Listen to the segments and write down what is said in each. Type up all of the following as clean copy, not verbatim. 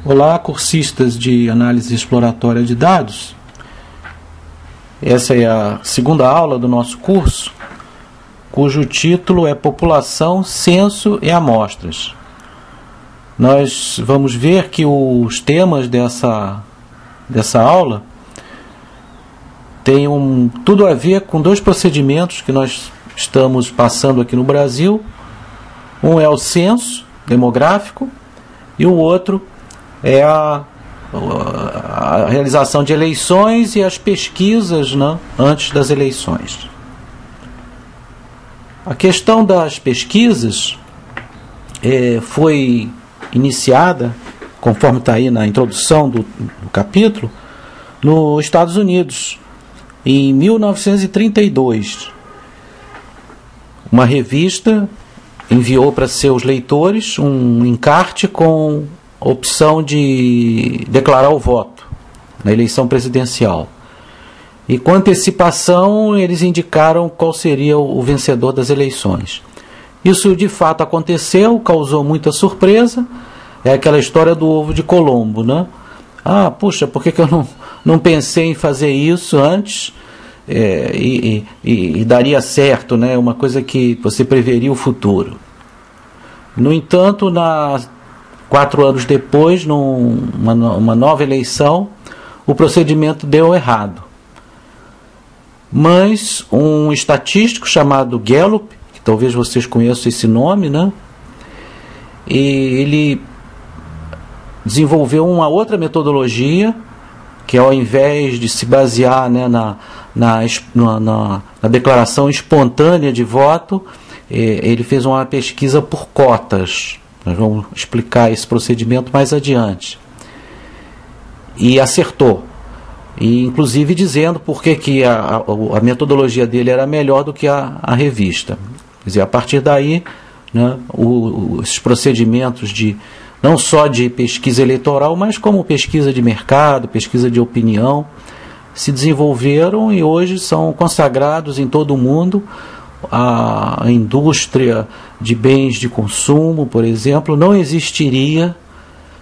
Olá, cursistas de análise exploratória de dados. Essa é a segunda aula do nosso curso, cujo título é População, Censo e Amostras. Nós vamos ver que os temas dessa aula têm tudo a ver com dois procedimentos que nós estamos passando aqui no Brasil. Um é o censo demográfico e o outro é a realização de eleições e as pesquisas, né, antes das eleições. A questão das pesquisas foi iniciada, conforme está aí na introdução do capítulo, nos Estados Unidos, em 1932. Uma revista enviou para seus leitores um encarte com opção de declarar o voto na eleição presidencial. E com antecipação eles indicaram qual seria o vencedor das eleições. Isso de fato aconteceu, causou muita surpresa. É aquela história do ovo de Colombo, né? Ah, puxa, por que eu não pensei em fazer isso antes? E daria certo, né? Uma coisa que você preveria o futuro. No entanto, 4 anos depois, numa nova eleição, o procedimento deu errado. Mas um estatístico chamado Gallup, que talvez vocês conheçam esse nome, né? E ele desenvolveu uma outra metodologia, que ao invés de se basear, né, na declaração espontânea de voto, ele fez uma pesquisa por cotas. Nós vamos explicar esse procedimento mais adiante. E acertou. E, inclusive, dizendo por que a metodologia dele era melhor do que a revista. Quer dizer, a partir daí, né, os procedimentos não só de pesquisa eleitoral, mas como pesquisa de mercado, pesquisa de opinião, se desenvolveram e hoje são consagrados em todo o mundo. A indústria de bens de consumo, por exemplo, não existiria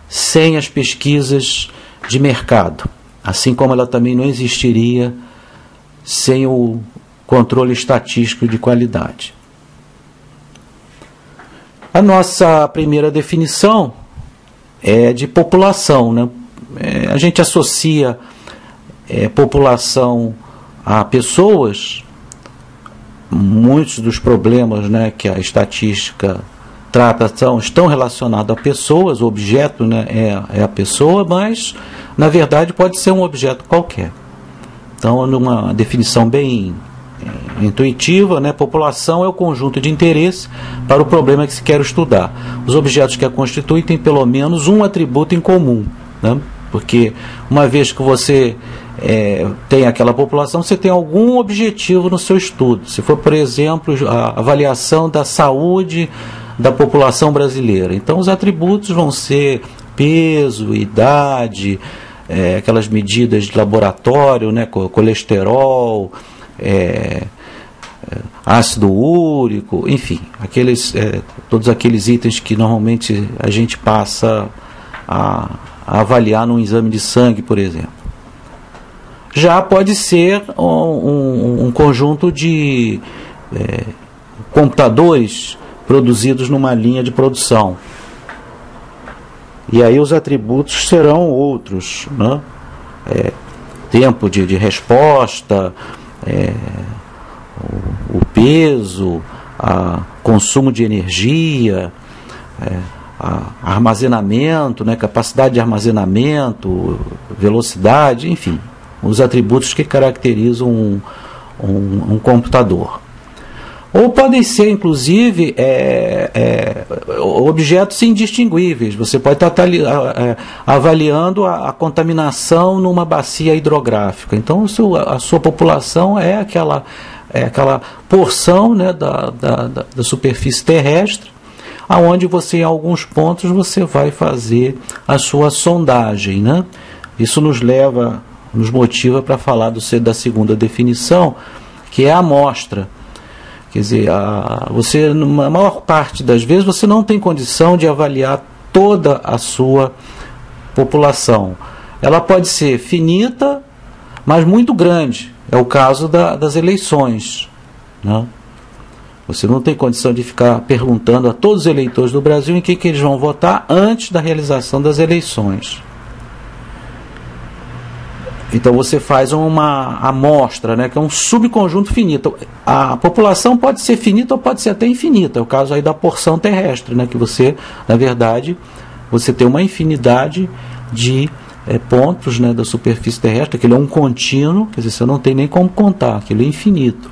sem as pesquisas de mercado, assim como ela também não existiria sem o controle estatístico de qualidade. A nossa primeira definição é de população, né? A gente associa população a pessoas. Muitos dos problemas, né, que a estatística trata estão relacionados a pessoas. O objeto, né, é a pessoa, mas na verdade pode ser um objeto qualquer. Então, numa definição bem intuitiva, né, população é o conjunto de interesse para o problema que se quer estudar. Os objetos que a constituem têm pelo menos um atributo em comum, né, porque uma vez que você tem aquela população, você tem algum objetivo no seu estudo. Se for, por exemplo, a avaliação da saúde da população brasileira, então os atributos vão ser peso, idade, aquelas medidas de laboratório, né, colesterol, ácido úrico, enfim, todos aqueles itens que normalmente a gente passa a avaliar num exame de sangue, por exemplo. Já pode ser um conjunto de computadores produzidos numa linha de produção. E aí os atributos serão outros, né? Tempo de resposta, o peso, consumo de energia, armazenamento, né? Capacidade de armazenamento, velocidade, enfim. Os atributos que caracterizam um computador. Ou podem ser, inclusive, objetos indistinguíveis. Você pode estar avaliando a contaminação numa bacia hidrográfica. Então, a sua população é aquela porção, né, da superfície terrestre, aonde você, em alguns pontos, você vai fazer a sua sondagem, né? Isso nos motiva para falar da segunda definição, que é a amostra. Quer dizer, você, na maior parte das vezes, você não tem condição de avaliar toda a sua população, ela pode ser finita, mas muito grande. É o caso das eleições, né? Você não tem condição de ficar perguntando a todos os eleitores do Brasil em que eles vão votar antes da realização das eleições. Então você faz uma amostra, né, que é um subconjunto finito. A população pode ser finita ou pode ser até infinita. É o caso aí da porção terrestre, né, que você, na verdade, você tem uma infinidade de pontos, né, da superfície terrestre. Aquilo é um contínuo, quer dizer, você não tem nem como contar, aquilo é infinito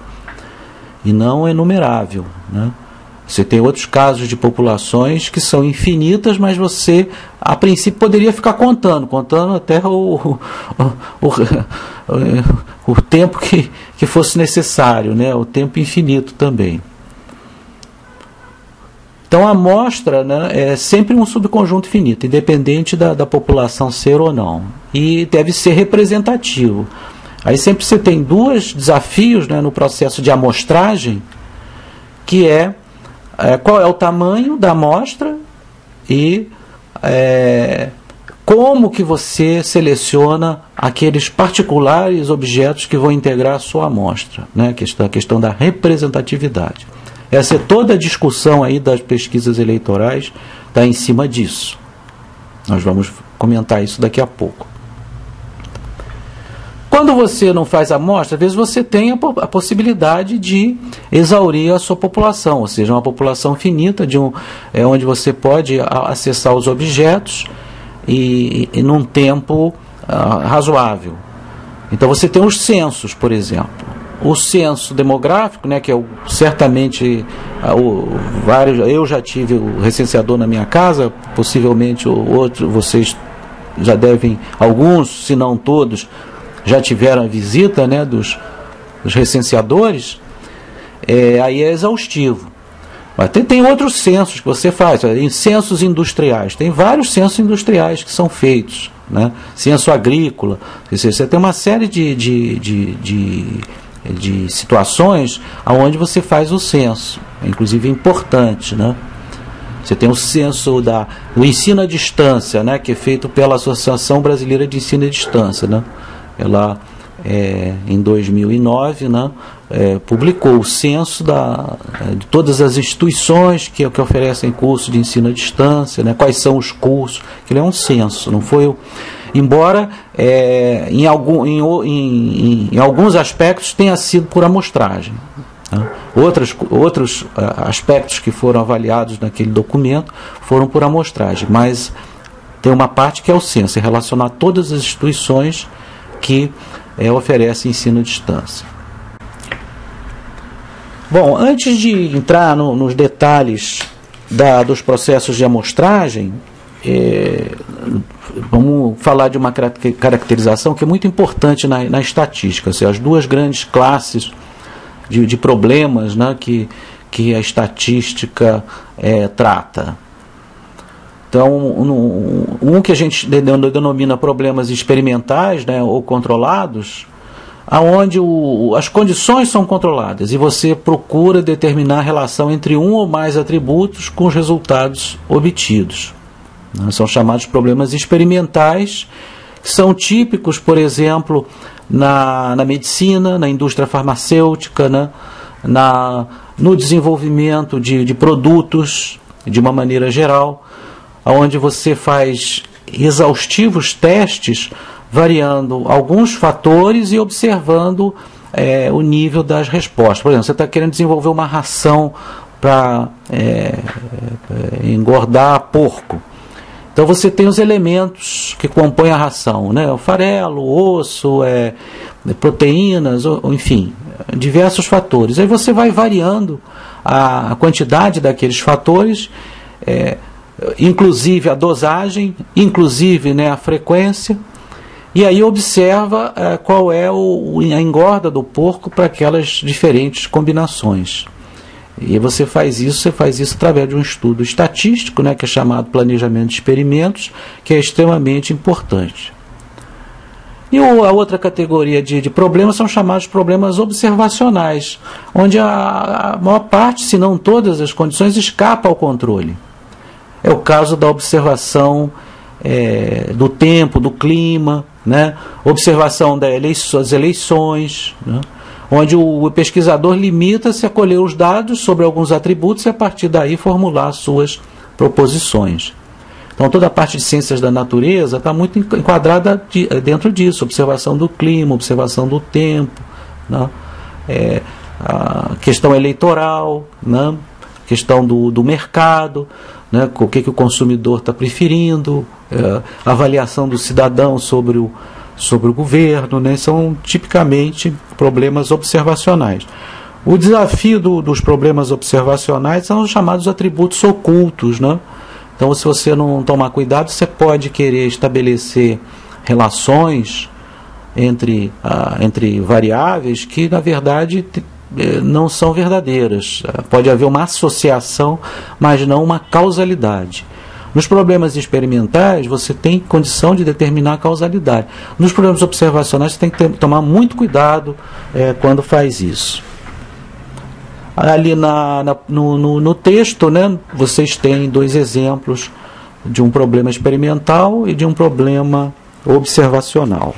e não enumerável, né? Você tem outros casos de populações que são infinitas, mas você, a princípio, poderia ficar contando até o tempo que fosse necessário, né? O tempo infinito também. Então, a amostra, né, é sempre um subconjunto finito, independente da população ser ou não. E deve ser representativo. Aí sempre você tem dois desafios, né, no processo de amostragem, que qual é o tamanho da amostra e como que você seleciona aqueles particulares objetos que vão integrar a sua amostra, né? A questão da representatividade. Essa é toda a discussão aí das pesquisas eleitorais, está em cima disso. Nós vamos comentar isso daqui a pouco. Quando você não faz amostra, às vezes você tem a possibilidade de exaurir a sua população, ou seja, uma população finita, onde você pode acessar os objetos e num tempo razoável. Então você tem os censos, por exemplo. O censo demográfico, né, que é certamente eu já tive o recenseador na minha casa, possivelmente vocês já devem, alguns, se não todos, já tiveram a visita, né, dos recenseadores. Aí é exaustivo. Mas tem outros censos que você faz, em censos industriais, tem vários censos industriais que são feitos, né? Censo agrícola, você tem uma série de situações onde você faz o censo, inclusive importante, né? Você tem o censo do ensino à distância, né, que é feito pela Associação Brasileira de Ensino à Distância, né? Ela, em 2009, né, publicou o censo de todas as instituições que oferecem curso de ensino à distância, né, quais são os cursos. Aquilo é um censo, não foi... Embora em alguns aspectos tenha sido por amostragem, né? Outros aspectos que foram avaliados naquele documento foram por amostragem, mas tem uma parte que é o censo, é relacionar todas as instituições que oferecem ensino à distância. Bom, antes de entrar nos detalhes dos processos de amostragem, vamos falar de uma caracterização que é muito importante na estatística, ou seja, as duas grandes classes de problemas, né, que a estatística trata. Então, um que a gente denomina problemas experimentais, né, ou controlados, aonde as condições são controladas e você procura determinar a relação entre um ou mais atributos com os resultados obtidos. São chamados problemas experimentais, que são típicos, por exemplo, na medicina, na indústria farmacêutica, né, no desenvolvimento de produtos, de uma maneira geral, onde você faz exaustivos testes, variando alguns fatores e observando o nível das respostas. Por exemplo, você está querendo desenvolver uma ração para engordar porco. Então você tem os elementos que compõem a ração, né? O farelo, o osso, proteínas, enfim, diversos fatores. Aí você vai variando a quantidade daqueles fatores, inclusive a dosagem, inclusive, né, a frequência, e aí observa qual é a engorda do porco para aquelas diferentes combinações. E você faz isso através de um estudo estatístico, né, que é chamado planejamento de experimentos, que é extremamente importante. E a outra categoria de problemas são chamados problemas observacionais, onde a maior parte, se não todas as condições, escapa ao controle. É o caso da observação do tempo, do clima, né? Observação das eleições, né? Onde o pesquisador limita-se a colher os dados sobre alguns atributos e a partir daí formular suas proposições. Então toda a parte de ciências da natureza está muito enquadrada dentro disso, observação do clima, observação do tempo, né? A questão eleitoral, né? Questão do mercado, né? O que o consumidor está preferindo, avaliação do cidadão sobre o governo, né? São tipicamente problemas observacionais. O desafio dos problemas observacionais são os chamados atributos ocultos, né? Então, se você não tomar cuidado, você pode querer estabelecer relações entre variáveis que, na verdade, não são verdadeiras. Pode haver uma associação, mas não uma causalidade. Nos problemas experimentais, você tem condição de determinar a causalidade. Nos problemas observacionais, você tem que tomar muito cuidado quando faz isso. Ali no texto, né, vocês têm 2 exemplos de um problema experimental e de um problema observacional.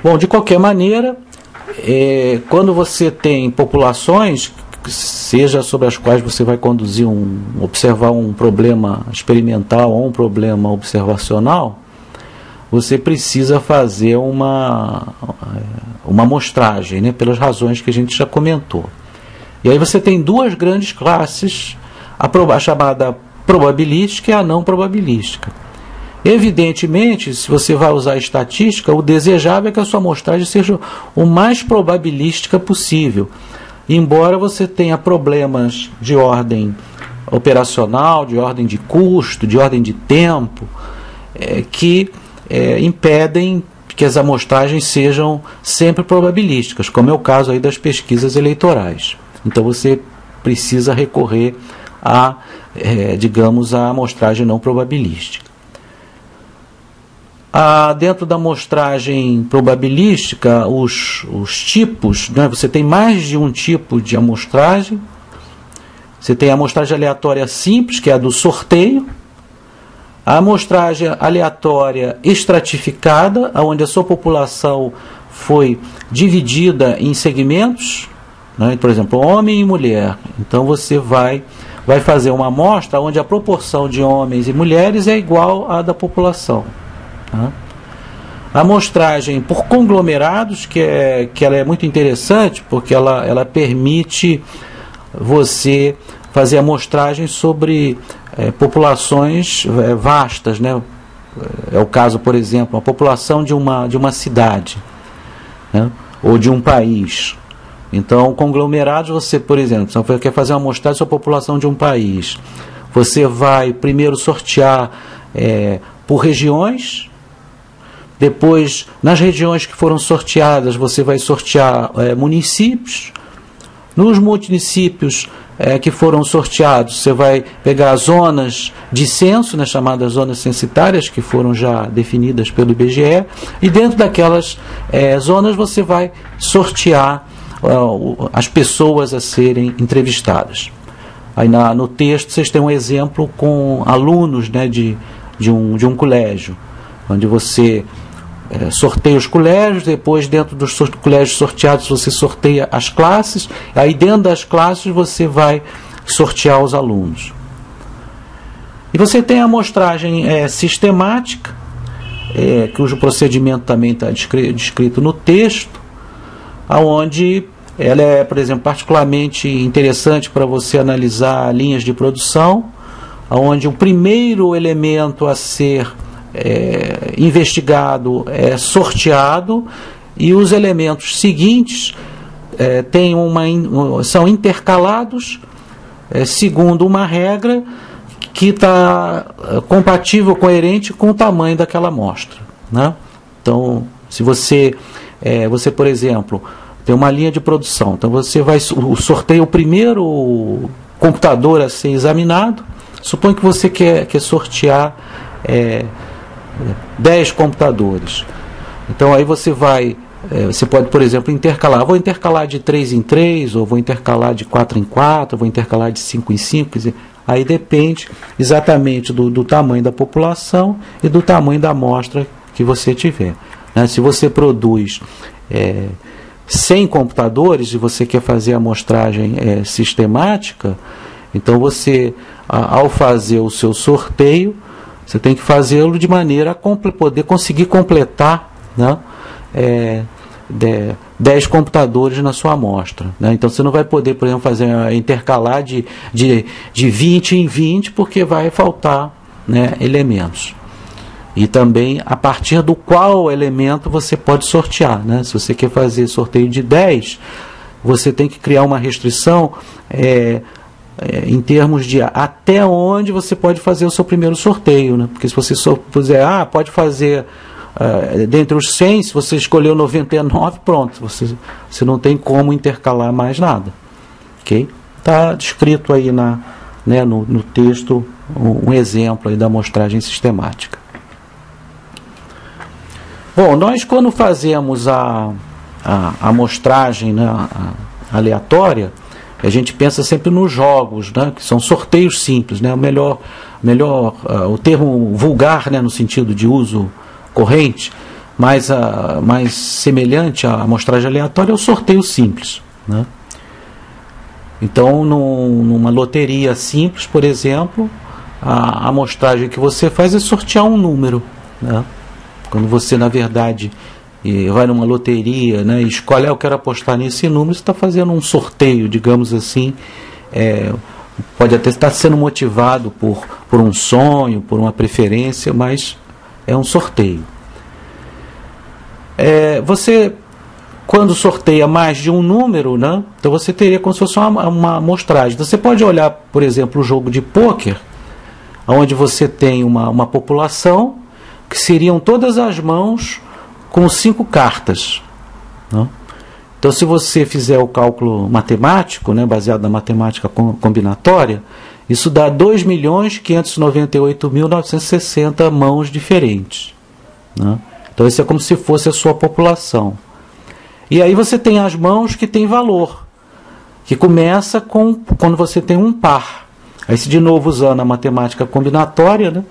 Bom, de qualquer maneira, quando você tem populações, seja sobre as quais você vai observar um problema experimental ou um problema observacional, você precisa fazer uma amostragem, né, pelas razões que a gente já comentou. E aí você tem 2 grandes classes, a chamada probabilística e a não probabilística. Evidentemente, se você vai usar estatística, o desejável é que a sua amostragem seja o mais probabilística possível, embora você tenha problemas de ordem operacional, de ordem de custo, de ordem de tempo, que impedem que as amostragens sejam sempre probabilísticas, como é o caso aí das pesquisas eleitorais. Então você precisa recorrer digamos, à amostragem não probabilística. Dentro da amostragem probabilística, os tipos, né, você tem mais de um tipo de amostragem. Você tem a amostragem aleatória simples, que é a do sorteio, a amostragem aleatória estratificada, onde a sua população foi dividida em segmentos, né, por exemplo, homem e mulher. Então você vai fazer uma amostra onde a proporção de homens e mulheres é igual à da população. A amostragem por conglomerados, que ela é muito interessante, porque ela permite você fazer amostragem sobre populações vastas, né? É o caso, por exemplo, a população de uma cidade, né? Ou de um país. Então, conglomerados, você, por exemplo, se você quer fazer uma amostragem sobre a população de um país, você vai primeiro sortear por regiões. Depois, nas regiões que foram sorteadas, você vai sortear municípios. Nos municípios que foram sorteados, você vai pegar zonas de censo, né, chamadas zonas censitárias, que foram já definidas pelo IBGE, e dentro daquelas zonas você vai sortear as pessoas a serem entrevistadas. Aí no texto vocês têm um exemplo com alunos, né, de um colégio, onde você sorteia os colégios, depois dentro dos colégios sorteados você sorteia as classes, aí dentro das classes você vai sortear os alunos. E você tem a amostragem sistemática, cujo procedimento também está descrito no texto, onde ela é, por exemplo, particularmente interessante para você analisar linhas de produção, onde o primeiro elemento a ser investigado é sorteado e os elementos seguintes são intercalados segundo uma regra que está compatível, coerente com o tamanho daquela amostra, né? Então, se você, por exemplo, tem uma linha de produção, então você sorteia o primeiro computador a ser examinado. Suponha que você quer sortear 10 computadores. Então aí você pode, por exemplo, intercalar. Vou intercalar de 3 em 3, ou vou intercalar de 4 em 4, vou intercalar de 5 em 5. Quer dizer, Aí depende exatamente do tamanho da população e do tamanho da amostra que você tiver. Né? Se você produz 100 computadores e você quer fazer a amostragem sistemática, então você, ao fazer o seu sorteio, você tem que fazê-lo de maneira a poder conseguir completar, né, 10 computadores na sua amostra. Né? Então você não vai poder, por exemplo, intercalar de 20 em 20, porque vai faltar, né, elementos. E também a partir do qual elemento você pode sortear. Né? Se você quer fazer sorteio de 10, você tem que criar uma restrição em termos de até onde você pode fazer o seu primeiro sorteio. Né? Porque se você puser, pode fazer dentre os 100, se você escolheu 99, pronto, você não tem como intercalar mais nada. Ok? Está descrito aí no texto um exemplo aí da amostragem sistemática. Bom, nós quando fazemos a amostragem, né, aleatória, a gente pensa sempre nos jogos, né, que são sorteios simples. Né, o termo vulgar, né, no sentido de uso corrente, mais semelhante à amostragem aleatória é o sorteio simples. Né? Então, numa loteria simples, por exemplo, a amostragem que você faz é sortear um número. Né? Quando você, na verdade, vai numa loteria, né, e escolhe, eu quero apostar nesse número, você está fazendo um sorteio, digamos assim, pode até estar sendo motivado por um sonho, por uma preferência, mas é um sorteio. Você, quando sorteia mais de um número, né, então você teria como se fosse uma amostragem. Então, você pode olhar, por exemplo, o jogo de pôquer, onde você tem uma população, que seriam todas as mãos com 5 cartas. Né? Então, se você fizer o cálculo matemático, né, baseado na matemática combinatória, isso dá 2.598.960 mãos diferentes. Né? Então, isso é como se fosse a sua população. E aí você tem as mãos que têm valor, que começa quando você tem um par. Aí, se de novo usando a matemática combinatória, né,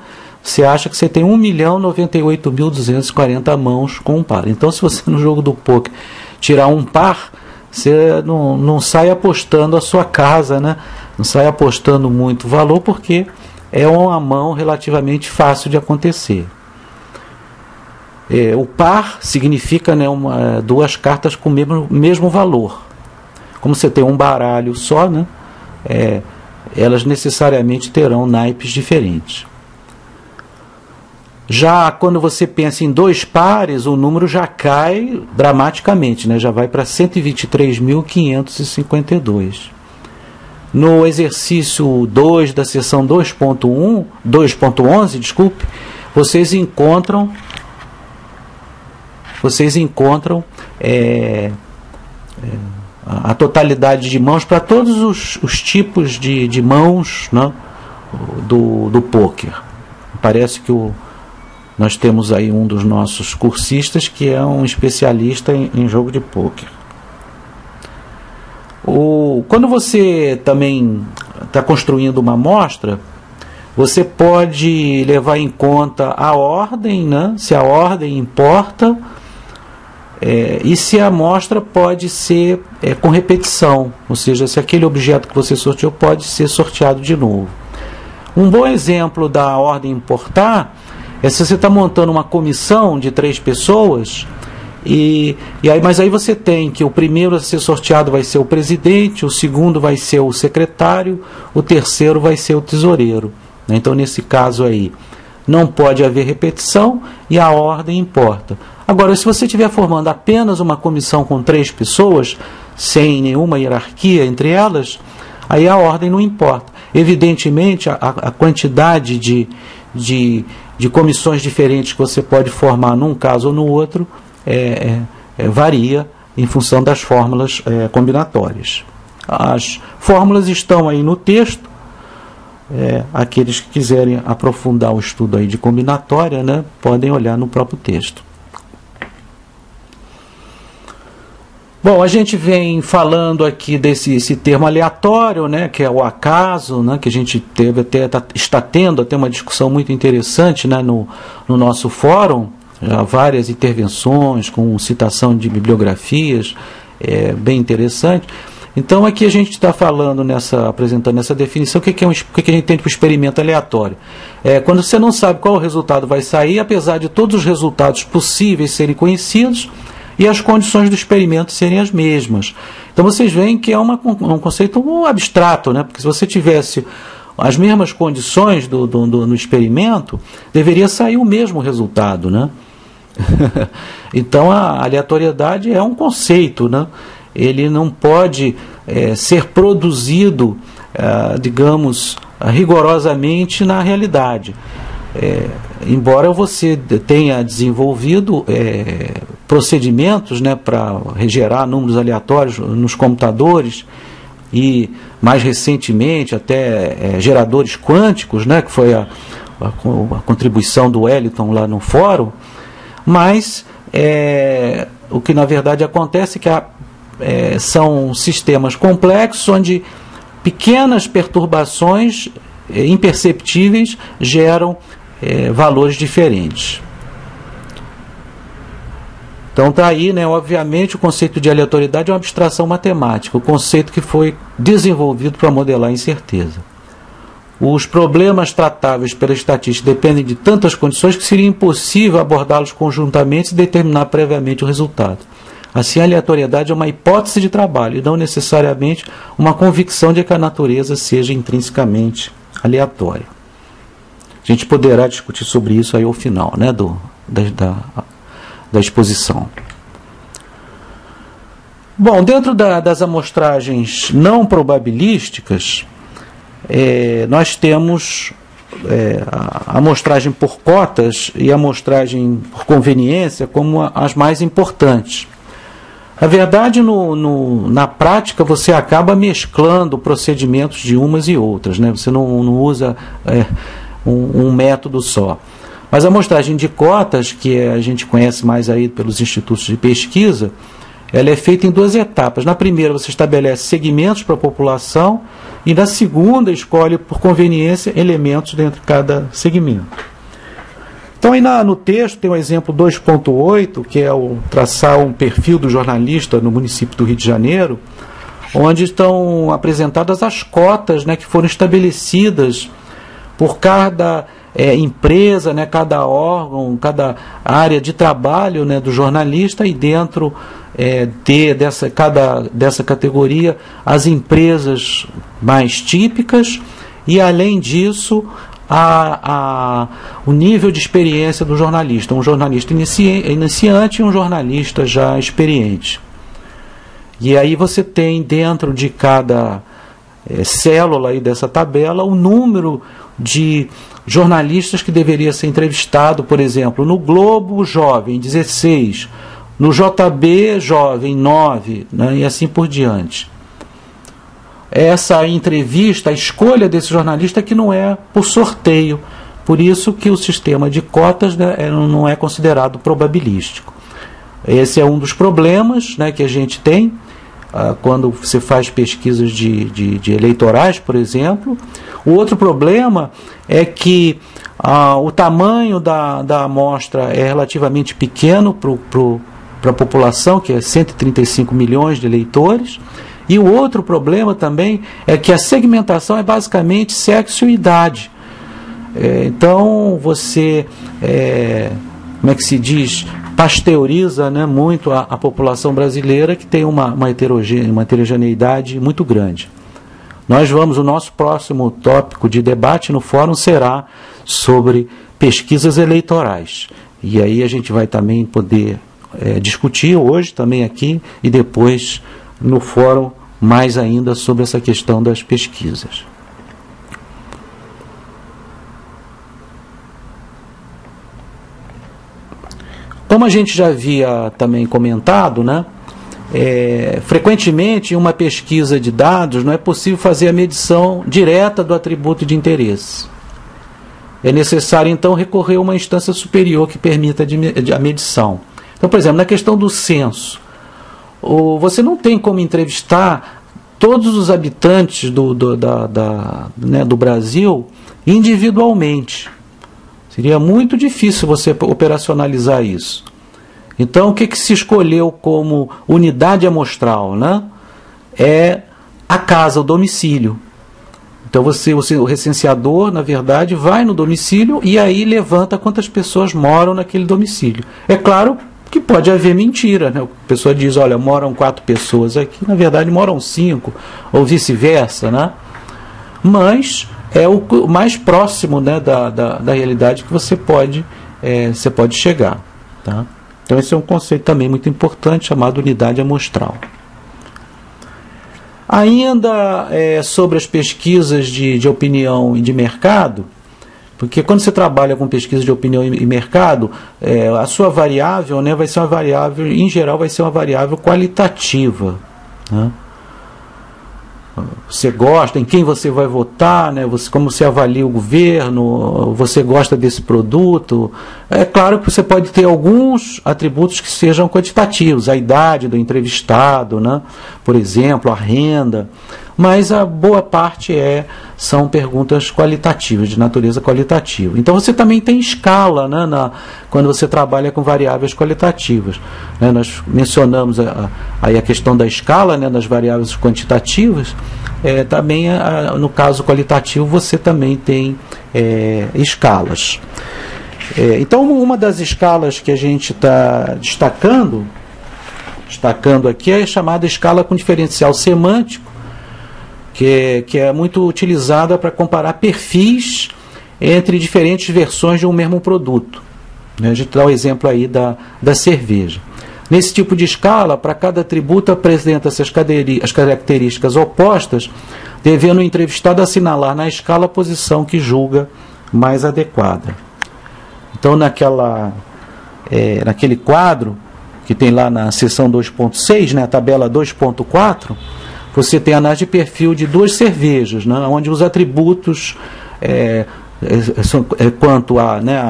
você acha que você tem 1.098.240 mãos com um par. Então, se você no jogo do pôquer tirar um par, você não sai apostando a sua casa, né? Não sai apostando muito valor, porque é uma mão relativamente fácil de acontecer. O par significa, né, duas cartas com o mesmo valor. Como você tem um baralho só, né, elas necessariamente terão naipes diferentes. Já quando você pensa em 2 pares, o número já cai dramaticamente, né? Já vai para 123.552. No exercício 2 da seção 2.11, desculpe, vocês encontram a totalidade de mãos para todos os tipos de mãos, né, do pôquer. Parece que nós temos aí um dos nossos cursistas que é um especialista em jogo de pôquer. Quando você também está construindo uma amostra, você pode levar em conta a ordem, né? Se a ordem importa, e se a amostra pode ser com repetição, ou seja, se aquele objeto que você sorteou pode ser sorteado de novo. Um bom exemplo da ordem importar é se você está montando uma comissão de 3 pessoas, mas aí você tem que o primeiro a ser sorteado vai ser o presidente, o segundo vai ser o secretário, o terceiro vai ser o tesoureiro. Então, nesse caso aí, não pode haver repetição e a ordem importa. Agora, se você estiver formando apenas uma comissão com 3 pessoas, sem nenhuma hierarquia entre elas, aí a ordem não importa. Evidentemente, a quantidade de comissões diferentes que você pode formar num caso ou no outro varia em função das fórmulas combinatórias. As fórmulas estão aí no texto. Aqueles que quiserem aprofundar o estudo aí de combinatória, né, podem olhar no próprio texto. Bom, a gente vem falando aqui esse termo aleatório, né, que é o acaso, né, que a gente está tendo até uma discussão muito interessante, né, no nosso fórum, já várias intervenções com citação de bibliografias, bem interessante. Então aqui a gente está falando apresentando essa definição, o que a gente tem para o experimento aleatório. Quando você não sabe qual o resultado vai sair, apesar de todos os resultados possíveis serem conhecidos, e as condições do experimento serem as mesmas. Então vocês veem que é um conceito abstrato, né? Porque se você tivesse as mesmas condições no experimento, deveria sair o mesmo resultado, né? Então a aleatoriedade é um conceito, né? Ele não pode ser produzido, digamos, rigorosamente na realidade. Embora você tenha desenvolvido procedimentos, né, para gerar números aleatórios nos computadores e, mais recentemente, até geradores quânticos, né, que foi a contribuição do Wellington lá no fórum, mas o que na verdade acontece é que são sistemas complexos onde pequenas perturbações imperceptíveis geram valores diferentes. Então está aí, né, obviamente, o conceito de aleatoriedade é uma abstração matemática, o conceito que foi desenvolvido para modelar a incerteza. Os problemas tratáveis pela estatística dependem de tantas condições que seria impossível abordá-los conjuntamente e determinar previamente o resultado. Assim, a aleatoriedade é uma hipótese de trabalho e não necessariamente uma convicção de que a natureza seja intrinsecamente aleatória. A gente poderá discutir sobre isso aí ao final, né, da exposição. Bom, dentro das amostragens não probabilísticas, nós temos a amostragem por cotas e a amostragem por conveniência como as mais importantes. Na verdade, na prática, você acaba mesclando procedimentos de umas e outras, né? Você não usa um método só. Mas a amostragem de cotas, que a gente conhece mais aí pelos institutos de pesquisa, ela é feita em duas etapas. Na primeira, você estabelece segmentos para a população e na segunda, escolhe por conveniência elementos dentro de cada segmento. Então, aí no texto tem o exemplo 2.8, que é traçar um perfil do jornalista no município do Rio de Janeiro, onde estão apresentadas as cotas, né, que foram estabelecidas por cada empresa, né, cada órgão, cada área de trabalho, né, do jornalista, e dentro dessa categoria as empresas mais típicas e, além disso, o nível de experiência do jornalista, um jornalista iniciante e um jornalista já experiente. E aí você tem dentro de cada célula aí dessa tabela o número de jornalistas que deveria ser entrevistado, por exemplo, no Globo Jovem 16, no JB Jovem 9, né, e assim por diante. Essa entrevista, a escolha desse jornalista que não é por sorteio, por isso que o sistema de cotas, né, não é considerado probabilístico. Esse é um dos problemas, né, que a gente tem quando você faz pesquisas de eleitorais, por exemplo. O outro problema é que o tamanho da amostra é relativamente pequeno para a população, que é 135 milhões de eleitores. E o outro problema também é que a segmentação é basicamente sexo e idade. Então você, como é que se diz, pasteuriza, né, muito a população brasileira, que tem uma heterogeneidade muito grande. O nosso próximo tópico de debate no fórum será sobre pesquisas eleitorais. E aí a gente vai também poder discutir hoje também aqui e depois no fórum mais ainda sobre essa questão das pesquisas. Como a gente já havia também comentado, né, frequentemente em uma pesquisa de dados não é possível fazer a medição direta do atributo de interesse. É necessário então recorrer a uma instância superior que permita a medição. Então, por exemplo, na questão do censo, você não tem como entrevistar todos os habitantes do Brasil individualmente. Seria muito difícil você operacionalizar isso. Então, o que se escolheu como unidade amostral, né? É a casa, o domicílio. Então, o recenseador, na verdade, vai no domicílio e aí levanta quantas pessoas moram naquele domicílio. É claro que pode haver mentira, né? A pessoa diz, olha, moram 4 pessoas aqui, na verdade moram 5, ou vice-versa, né? Mas é o mais próximo, né, da realidade que você pode chegar, tá? Então esse é um conceito também muito importante, chamado unidade amostral. Ainda sobre as pesquisas de opinião e de mercado, porque quando você trabalha com pesquisa de opinião e mercado, a sua variável, né, vai ser uma variável, em geral, vai ser uma variável qualitativa, né? Você gosta, em quem você vai votar, né? Como você avalia o governo, você gosta desse produto. É claro que você pode ter alguns atributos que sejam quantitativos, a idade do entrevistado, né? Por exemplo, a renda, mas a boa parte são perguntas qualitativas, de natureza qualitativa. Então você também tem escala, né, quando você trabalha com variáveis qualitativas, né? Nós mencionamos aí a questão da escala, né, das variáveis quantitativas. Também no caso qualitativo você também tem escalas. Então uma das escalas que a gente está destacando aqui é a chamada escala com diferencial semântico, que é muito utilizada para comparar perfis entre diferentes versões de um mesmo produto. A gente dá o exemplo aí da cerveja. Nesse tipo de escala, para cada atributo apresenta-se as características opostas, devendo o entrevistado assinalar na escala a posição que julga mais adequada. Então, naquele quadro, que tem lá na seção 2.6, né, a tabela 2.4, você tem a análise de perfil de 2 cervejas, né, onde os atributos quanto a, né,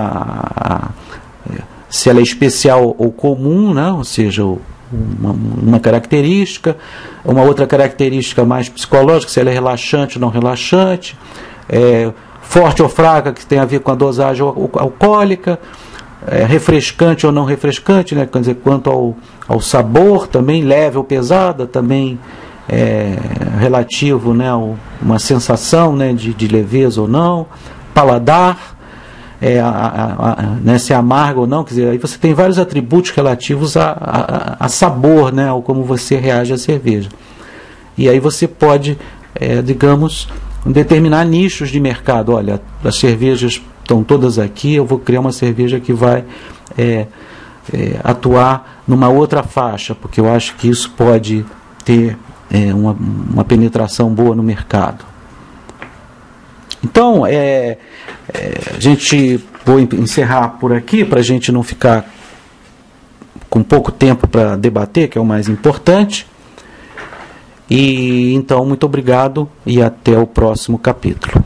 se ela é especial ou comum, né, ou seja, uma característica, uma outra característica mais psicológica, se ela é relaxante ou não relaxante, forte ou fraca, que tem a ver com a dosagem alcoólica, refrescante ou não refrescante, né, quer dizer, quanto ao sabor também, leve ou pesada, também relativo, né, a uma sensação, né, de leveza ou não, paladar, né, se é amargo ou não, quer dizer, aí você tem vários atributos relativos a sabor, né, ou como você reage à cerveja. E aí você pode, digamos, determinar nichos de mercado. Olha, as cervejas estão todas aqui, eu vou criar uma cerveja que vai atuar numa outra faixa, porque eu acho que isso pode ter uma penetração boa no mercado. Então, vou encerrar por aqui, para a gente não ficar com pouco tempo para debater, que é o mais importante. E então, muito obrigado e até o próximo capítulo.